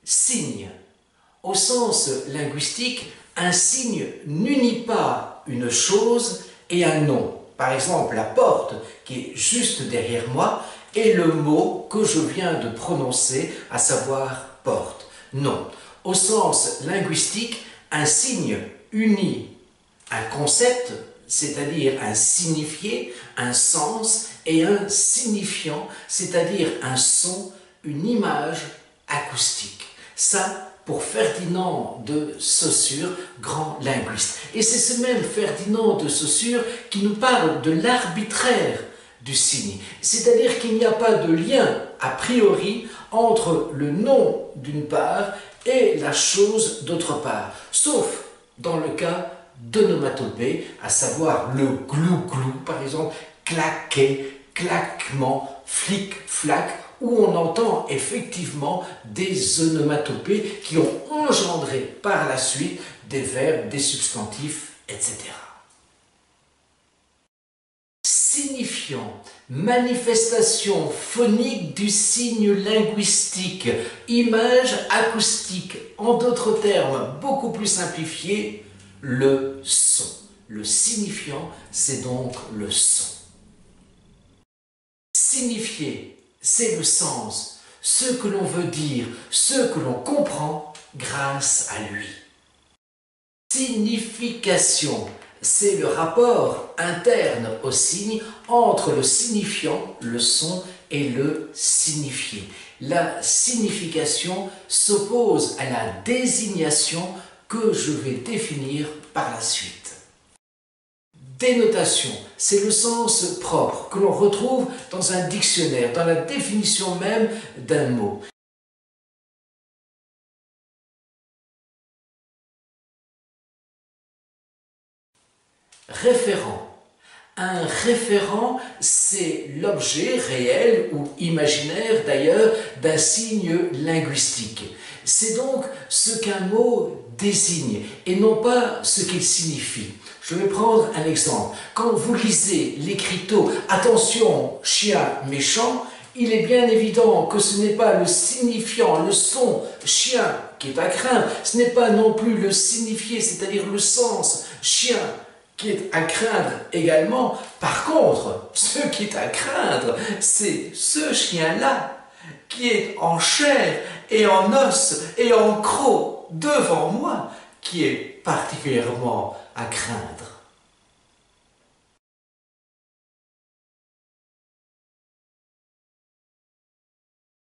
Signe. Au sens linguistique, un signe n'unit pas une chose et un nom. Par exemple, la porte qui est juste derrière moi et le mot que je viens de prononcer, à savoir porte. Non. Au sens linguistique, un signe unit un concept, c'est-à-dire un signifié, un sens, et un signifiant, c'est-à-dire un son, une image acoustique. Ça, pour Ferdinand de Saussure, grand linguiste. Et c'est ce même Ferdinand de Saussure qui nous parle de l'arbitraire du signe. C'est-à-dire qu'il n'y a pas de lien, a priori, entre le nom d'une part et la chose d'autre part, sauf dans le cas d'onomatopée, à savoir le glou-glou, par exemple, claquer, claquement, flic-flac, où on entend effectivement des onomatopées qui ont engendré par la suite des verbes, des substantifs, etc. Signifiant, manifestation phonique du signe linguistique, image acoustique, en d'autres termes beaucoup plus simplifiés, le son. Le signifiant, c'est donc le son. Signifier, c'est le sens, ce que l'on veut dire, ce que l'on comprend grâce à lui. Signification, c'est le rapport interne au signe entre le signifiant, le son, et le signifié. La signification s'oppose à la désignation que je vais définir par la suite. Dénotation, c'est le sens propre que l'on retrouve dans un dictionnaire, dans la définition même d'un mot. Référent. Un référent, c'est l'objet réel ou imaginaire d'ailleurs d'un signe linguistique. C'est donc ce qu'un mot désigne et non pas ce qu'il signifie. Je vais prendre un exemple. Quand vous lisez l'écriteau « Attention, chien méchant », il est bien évident que ce n'est pas le signifiant, le son chien qui est à craindre, ce n'est pas non plus le signifié, c'est-à-dire le sens chien qui est à craindre également. Par contre, ce qui est à craindre, c'est ce chien-là qui est en chair et en os et en croc devant moi, qui est particulièrement à craindre.